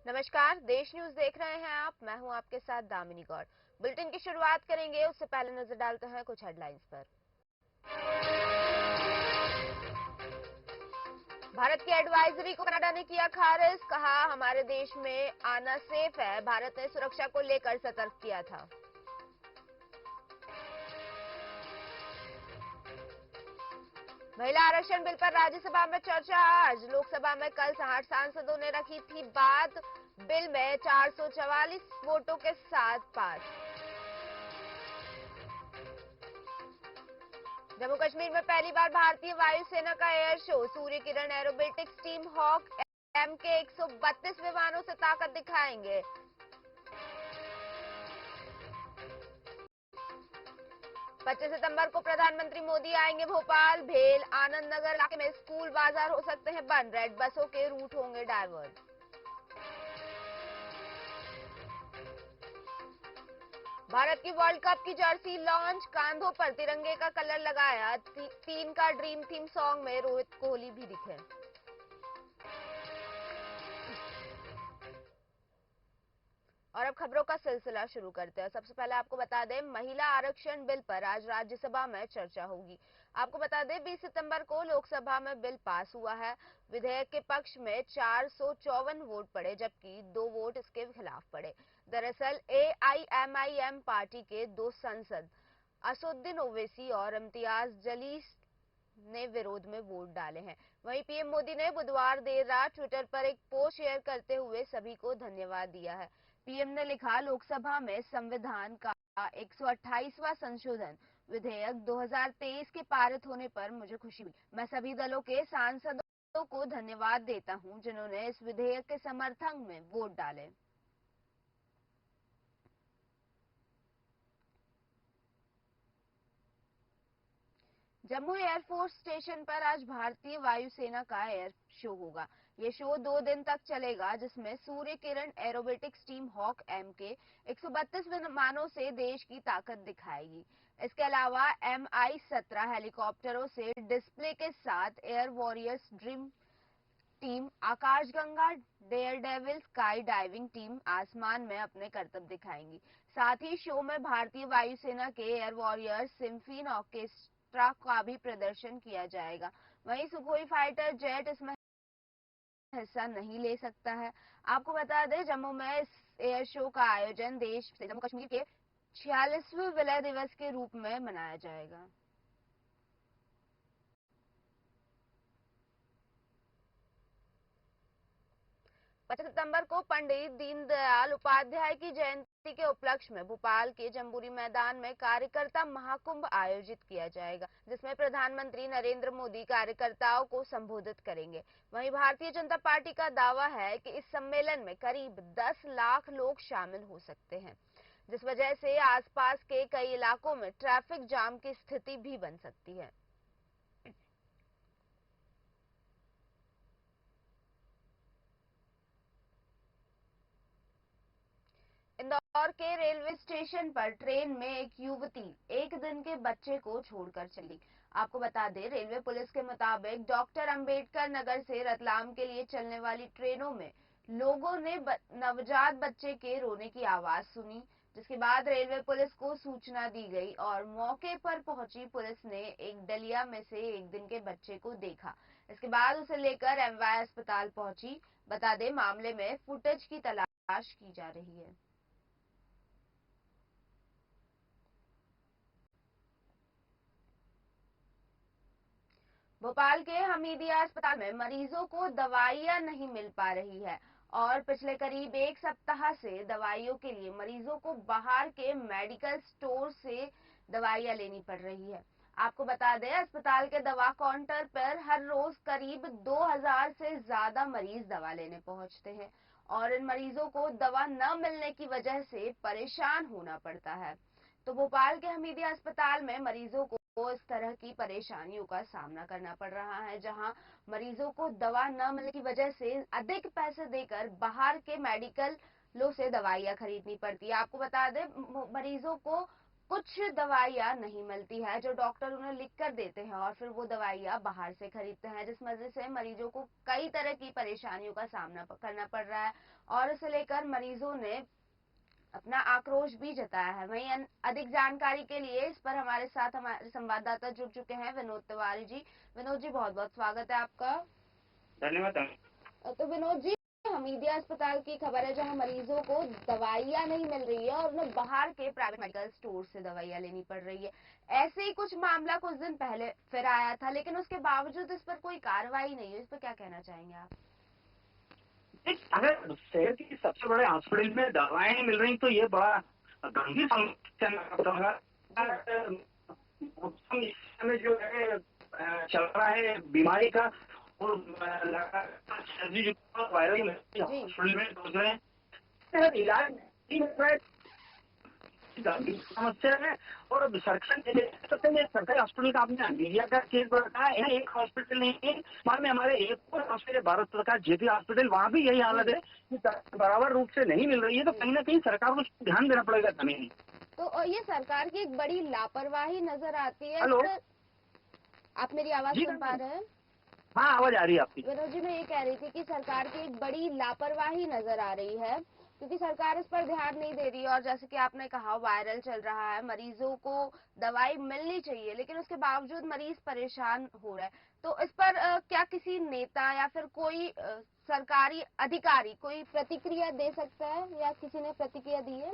नमस्कार, देश न्यूज देख रहे हैं आप। मैं हूं आपके साथ दामिनी गौड़। बुलेटिन की शुरुआत करेंगे, उससे पहले नजर डालते हैं कुछ हेडलाइंस पर। भारत की एडवाइजरी को कनाडा ने किया खारिज, कहा हमारे देश में आना सेफ है। भारत ने सुरक्षा को लेकर सतर्क किया था। महिला आरक्षण बिल पर राज्यसभा में चर्चा आज। लोकसभा में कल 60 सांसदों ने रखी थी बात। बिल में 444 वोटों के साथ पास। जम्मू कश्मीर में पहली बार भारतीय वायुसेना का air show. Surya Kiran aerobatics team hoc M के 132 विमानों से ताकत दिखाएंगे। पच्चीस सितंबर को प्रधानमंत्री मोदी आएंगे भोपाल। भेल आनंद नगर इलाके में स्कूल बाजार हो सकते हैं बंद। रेड बसों के रूट होंगे डायवर्ट। भारत की वर्ल्ड कप की जर्सी लॉन्च। कांधों पर तिरंगे का कलर लगाया। तीन का ड्रीम थीम सॉन्ग में रोहित कोहली भी दिखे। और अब खबरों का सिलसिला शुरू करते हैं। सबसे पहले आपको बता दें, महिला आरक्षण बिल पर आज राज्यसभा में चर्चा होगी। आपको बता दें 20 सितंबर को लोकसभा में बिल पास हुआ है। विधेयक के पक्ष में 454 वोट पड़े, जबकि 2 वोट इसके खिलाफ पड़े। दरअसल एआईएमआईएम पार्टी के 2 सांसद असुद्दीन ओवैसी और इम्तियाज जलील ने विरोध में वोट डाले हैं। वहीं पीएम मोदी ने बुधवार देर रात ट्विटर पर एक पोस्ट शेयर करते हुए सभी को धन्यवाद दिया है। पीएम ने लिखा, लोकसभा में संविधान का 128वां संशोधन विधेयक 2023 के पारित होने पर मुझे खुशी हुई। मैं सभी दलों के सांसदों को धन्यवाद देता हूं जिन्होंने इस विधेयक के समर्थन में वोट डाले। जम्मू एयरफोर्स स्टेशन पर आज भारतीय वायुसेना का एयर शो होगा। ये शो 2 दिन तक चलेगा, जिसमें Surya Kiran aerobatics team hoc M के 132 विमानों से देश की ताकत दिखाएगी। इसके अलावा MI-17 हेलीकॉप्टरों से डिस्प्ले के साथ air warriors dream team, Akashganga daredevil skydiving team आसमान में अपने करतब दिखाएंगी। साथ ही शो में भारतीय वायुसेना के एयर वॉरियर्स सिम्फनी ऑर्केस्ट्रा का भी प्रदर्शन किया जाएगा। वहीं सुखोई फाइटर जेट इसमें हिस्सा नहीं ले सकता है। आपको बता दें, जम्मू में इस एयर शो का आयोजन देश से जम्मू कश्मीर के 46वें विलय दिवस के रूप में मनाया जाएगा। 25 सितंबर को पंडित दीनदयाल उपाध्याय की जयंती के उपलक्ष्य में भोपाल के जम्बूरी मैदान में कार्यकर्ता महाकुंभ आयोजित किया जाएगा, जिसमें प्रधानमंत्री नरेंद्र मोदी कार्यकर्ताओं को संबोधित करेंगे। वहीं भारतीय जनता पार्टी का दावा है कि इस सम्मेलन में करीब 10 लाख लोग शामिल हो सकते हैं, जिस वजह से आसपास के कई इलाकों में ट्रैफिक जाम की स्थिति भी बन सकती है। इंदौर के रेलवे स्टेशन पर ट्रेन में एक युवती एक दिन के बच्चे को छोड़कर चली। आपको बता दें, रेलवे पुलिस के मुताबिक डॉक्टर अंबेडकर नगर से रतलाम के लिए चलने वाली ट्रेनों में लोगों ने नवजात बच्चे के रोने की आवाज सुनी, जिसके बाद रेलवे पुलिस को सूचना दी गई और मौके पर पहुंची पुलिस ने एक डलिया में से एक दिन के बच्चे को देखा। इसके बाद उसे लेकर एमवाय अस्पताल पहुंची। बता दें, मामले में फुटेज की तलाश की जा रही है। भोपाल के हमीदिया अस्पताल में मरीजों को दवाइयां नहीं मिल पा रही है और पिछले करीब 1 सप्ताह से दवाइयों के लिए मरीजों को बाहर के मेडिकल स्टोर से दवाइयां लेनी पड़ रही है। आपको बता दें, अस्पताल के दवा काउंटर पर हर रोज करीब 2000 से ज्यादा मरीज दवा लेने पहुंचते हैं और इन मरीजों को दवा न मिलने की वजह से परेशान होना पड़ता है। तो भोपाल के हमीदिया अस्पताल में मरीजों को इस तरह की परेशानियों का सामना करना पड़ रहा है, जहां मरीजों को दवा न मिलने की वजह से अधिक पैसे देकर बाहर के मेडिकल लो से दवाइयां खरीदनी पड़ती है। आपको बता दें, मरीजों को कुछ दवाइयाँ नहीं मिलती है जो डॉक्टर उन्हें लिख कर देते हैं और फिर वो दवाइयाँ बाहर से खरीदते हैं, जिस वजह से मरीजों को कई तरह की परेशानियों का सामना करना पड़ रहा है और इसे लेकर मरीजों ने अपना आक्रोश भी जताया है। वहीं अधिक जानकारी के लिए इस पर हमारे साथ हमारे संवाददाता जुड़ चुके हैं विनोद तिवारी जी। विनोद जी, बहुत बहुत स्वागत है आपका। धन्यवाद। तो विनोद जी, हमीदिया अस्पताल की खबर है जहां मरीजों को दवाइयां नहीं मिल रही है और उन्हें बाहर के प्राइवेट मेडिकल स्टोर से दवाइयां लेनी पड़ रही है। ऐसे ही कुछ मामला कुछ दिन पहले फिर आया था, लेकिन उसके बावजूद इस पर कोई कार्रवाई नहीं हुई। इस पर क्या कहना चाहेंगे आप? अगर शहर की सबसे बड़े हॉस्पिटल में दवाएं नहीं मिल रही तो ये बड़ा गंभीर समस्या में जो है चल रहा है बीमारी का और वायरल हॉस्पिटल में पहुंच रहे हैं, इलाज नहीं मिल रहा है, गंभीर समस्या है। और सरकारी हॉस्पिटल का आपने मीडिया का केस बताया है, एक हॉस्पिटल नहीं है, बाद में हमारे एक और हॉस्पिटल भारत सरकार जेपी हॉस्पिटल, वहाँ भी यही हालत है कि बराबर रूप से नहीं मिल रही है। तो कहीं ना कहीं सरकार को ध्यान देना पड़ेगा। नहीं तो ये सरकार की एक बड़ी लापरवाही नजर आती है। हेलो, आप मेरी आवाज सुन पा रहे हैं? हाँ, आवाज आ रही है आपकी। विनोद जी, मैं ये कह रही थी कि सरकार की एक बड़ी लापरवाही नजर आ रही है क्योंकि सरकार इस पर ध्यान नहीं दे रही है और जैसे कि आपने कहा वायरल चल रहा है, मरीजों को दवाई मिलनी चाहिए लेकिन उसके बावजूद मरीज परेशान हो रहा है। तो इस पर क्या किसी नेता या फिर कोई सरकारी अधिकारी कोई प्रतिक्रिया दे सकता है या किसी ने प्रतिक्रिया दी है?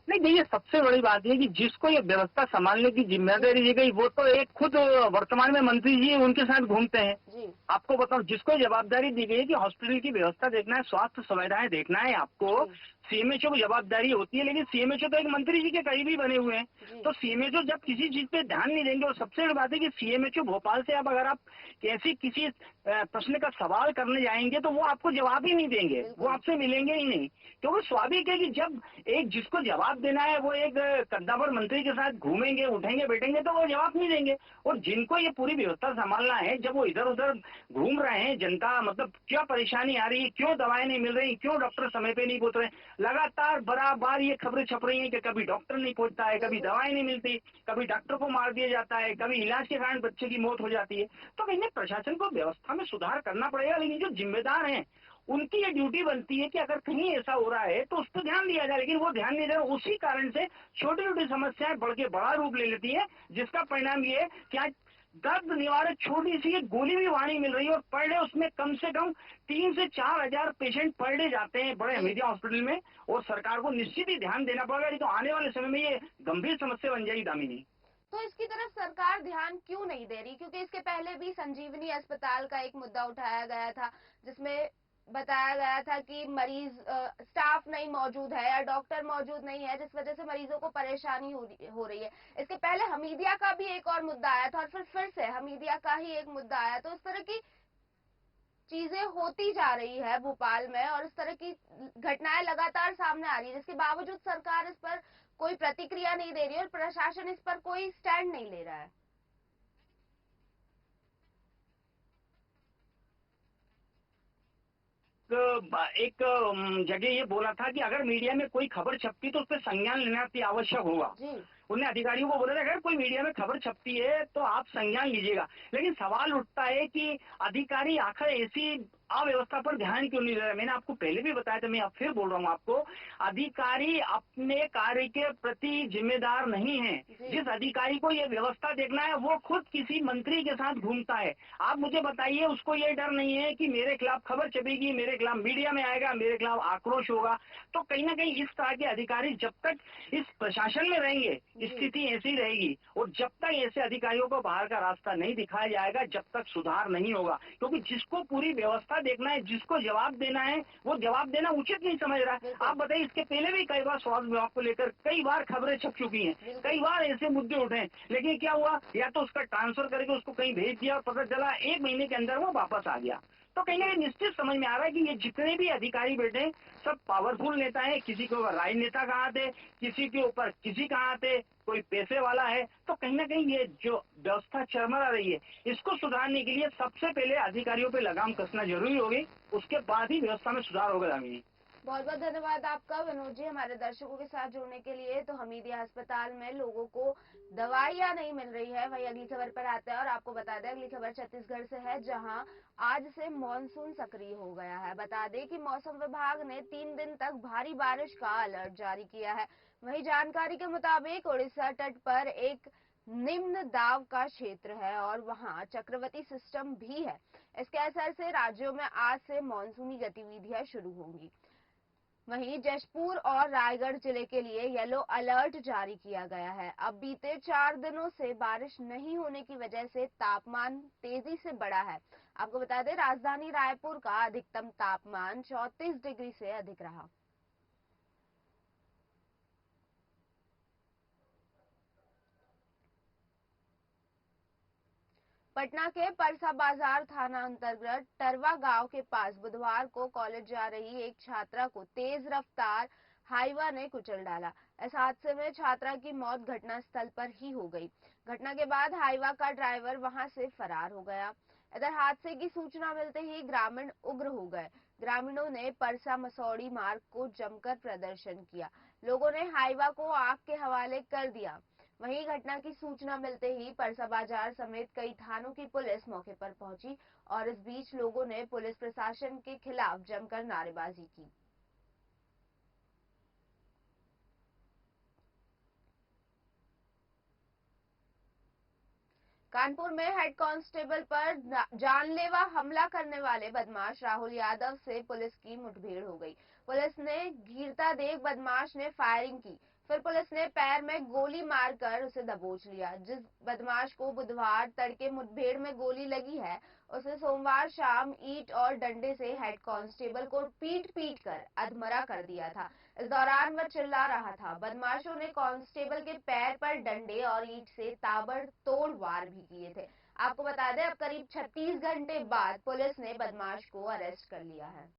नहीं देखिए, सबसे बड़ी बात है कि जिसको ये व्यवस्था संभालने की जिम्मेदारी दी गई वो तो एक खुद वर्तमान में मंत्री जी उनके साथ घूमते हैं जी। आपको बताऊं, जिसको जवाबदारी दी गई है कि हॉस्पिटल की व्यवस्था देखना है, स्वास्थ्य सुविधाएं देखना है आपको, सीएमएचओ की जवाबदारी होती है। लेकिन सीएमएचओ तो एक मंत्री जी के करीबी बने हुए हैं, तो सीएमएचओ जब किसी चीज पे ध्यान नहीं देंगे, और सबसे बड़ी बात है कि सीएमएचओ भोपाल से अब अगर आप ऐसी किसी प्रश्न का सवाल करने जाएंगे तो वो आपको जवाब ही नहीं देंगे, वो आपसे मिलेंगे ही नहीं। क्योंकि स्वाभाविक है कि जब एक जिसको जवाब देना है वो एक कद्दावर मंत्री के साथ घूमेंगे उठेंगे बैठेंगे तो वो जवाब नहीं देंगे। और जिनको ये पूरी व्यवस्था संभालना है, जब वो इधर उधर घूम रहे हैं, जनता मतलब क्या परेशानी आ रही है, क्यों दवाएं नहीं मिल रही, क्यों डॉक्टर समय पे नहीं पहुंच रहे, लगातार बराबर ये खबरें छप रही हैं कि कभी डॉक्टर नहीं पहुंचता है, कभी दवाएं नहीं मिलती, कभी डॉक्टर को मार दिया जाता है, कभी इलाज के कारण बच्चे की मौत हो जाती है। तो कहीं प्रशासन को व्यवस्था में सुधार करना पड़ेगा। लेकिन जो जिम्मेदार हैं उनकी ये ड्यूटी बनती है कि अगर कहीं ऐसा हो रहा है तो उस पर ध्यान दिया जाए, लेकिन वो ध्यान नहीं दे रहे। उसी कारण से छोटी छोटी समस्याएं बढ़ के बड़ा रूप ले लेती है, जिसका परिणाम ये कि आज दर्द निवारक छोटी सी एक गोली भी वहां नहीं मिल रही है और पर डे उसमें कम से कम 3 से 4 हजार पेशेंट पर डे जाते हैं बड़े हमीदिया हॉस्पिटल में। और सरकार को निश्चित ही ध्यान देना पड़ेगा, नहीं तो आने वाले समय में ये गंभीर समस्या बन जाएगी। दामिनी, तो इसकी तरफ सरकार ध्यान क्यों नहीं दे रही? क्योंकि इसके पहले भी संजीवनी अस्पताल का एक मुद्दा उठाया गया था जिसमें बताया गया था कि मरीज स्टाफ नहीं मौजूद है या डॉक्टर मौजूद नहीं है, जिस वजह से मरीजों को परेशानी हो रही है। इसके पहले हमीदिया का भी एक और मुद्दा आया था और फिर से हमीदिया का ही एक मुद्दा आया। तो इस तरह की चीजें होती जा रही है भोपाल में और इस तरह की घटनाएं लगातार सामने आ रही है, जिसके बावजूद सरकार इस पर कोई प्रतिक्रिया नहीं दे रही है और प्रशासन इस पर कोई स्टैंड नहीं ले रहा है। एक जगह ये बोला था कि अगर मीडिया में कोई खबर छपती तो उस पर संज्ञान लेना अति आवश्यक होगा। उन्हें अधिकारियों को बोला था अगर कोई मीडिया में खबर छपती है तो आप संज्ञान लीजिएगा। लेकिन सवाल उठता है कि अधिकारी आखिर ऐसी अव्यवस्था पर ध्यान क्यों नहीं दे रहा। मैंने आपको पहले भी बताया था, मैं अब फिर बोल रहा हूँ आपको, अधिकारी अपने कार्य के प्रति जिम्मेदार नहीं है। जिस अधिकारी को ये व्यवस्था देखना है वो खुद किसी मंत्री के साथ घूमता है। आप मुझे बताइए, उसको ये डर नहीं है कि मेरे खिलाफ खबर छपेगी, मेरे खिलाफ मीडिया में आएगा, मेरे खिलाफ आक्रोश होगा। तो कहीं ना कहीं इस तरह के अधिकारी जब तक इस प्रशासन में रहेंगे स्थिति ऐसी रहेगी। और जब तक ऐसे अधिकारियों को बाहर का रास्ता नहीं दिखाया जाएगा जब तक सुधार नहीं होगा। क्योंकि जिसको पूरी व्यवस्था देखना है, जिसको जवाब देना है, वो जवाब देना उचित नहीं समझ रहा है। आप बताइए, इसके पहले भी कई बार स्वास्थ्य विभाग को लेकर कई बार खबरें छप चुकी हैं, कई बार ऐसे मुद्दे उठे हैं, लेकिन क्या हुआ, या तो उसका ट्रांसफर करके उसको कहीं भेज दिया और पता चला 1 महीने के अंदर वो वापस आ गया। तो कहीं ना कहीं निश्चित समझ में आ रहा है कि ये जितने भी अधिकारी बैठे सब पावरफुल नेता है। किसी के ऊपर राजनेता कहाँ थे, किसी के ऊपर किसी कहाँ थे, कोई पैसे वाला है। तो कहीं ना कहीं ये जो व्यवस्था चरमरा रही है, इसको सुधारने के लिए सबसे पहले अधिकारियों पे लगाम कसना जरूरी होगी, उसके बाद ही व्यवस्था में सुधार होगा। दामिनी, बहुत बहुत धन्यवाद आपका विनोद जी हमारे दर्शकों के साथ जुड़ने के लिए। तो हमीदिया अस्पताल में लोगों को दवाइयां नहीं मिल रही है। वही अगली खबर पर आते हैं और आपको बता दें अगली खबर छत्तीसगढ़ से है, जहां आज से मानसून सक्रिय हो गया है। बता दें कि मौसम विभाग ने 3 दिन तक भारी बारिश का अलर्ट जारी किया है। वही जानकारी के मुताबिक उड़ीसा तट पर एक निम्न दाब का क्षेत्र है और वहां चक्रवाती सिस्टम भी है। इसके असर से राज्यों में आज से मानसूनी गतिविधियां शुरू होंगी। वहीं जशपुर और रायगढ़ जिले के लिए येलो अलर्ट जारी किया गया है। अब बीते 4 दिनों से बारिश नहीं होने की वजह से तापमान तेजी से बढ़ा है। आपको बता दें राजधानी रायपुर का अधिकतम तापमान 34 डिग्री से अधिक रहा। पटना के परसा बाजार थाना अंतर्गत टरवा गांव के पास बुधवार को कॉलेज जा रही एक छात्रा को तेज रफ्तार हाईवा ने कुचल डाला। इस हादसे में छात्रा की मौत घटनास्थल पर ही हो गई। घटना के बाद हाईवा का ड्राइवर वहां से फरार हो गया। इधर हादसे की सूचना मिलते ही ग्रामीण उग्र हो गए। ग्रामीणों ने परसा मसौड़ी मार्ग को जमकर प्रदर्शन किया। लोगों ने हाईवा को आग के हवाले कर दिया। वहीं घटना की सूचना मिलते ही परसा बाजार समेत कई थानों की पुलिस मौके पर पहुंची और इस बीच लोगों ने पुलिस प्रशासन के खिलाफ जमकर नारेबाजी की। कानपुर में हेड कांस्टेबल पर जानलेवा हमला करने वाले बदमाश राहुल यादव से पुलिस की मुठभेड़ हो गई। पुलिस ने घिरता देख बदमाश ने फायरिंग की। फिर पुलिस ने पैर में गोली मारकर उसे दबोच लिया। जिस बदमाश को बुधवार तड़के मुठभेड़ में गोली लगी है, उसे सोमवार शाम ईंट और डंडे से हेड कांस्टेबल को पीट कर अधमरा कर दिया था। इस दौरान वह चिल्ला रहा था। बदमाशों ने कांस्टेबल के पैर पर डंडे और ईंट से ताबड़तोड़ वार भी किए थे। आपको बता दें अब करीब 36 घंटे बाद पुलिस ने बदमाश को अरेस्ट कर लिया है।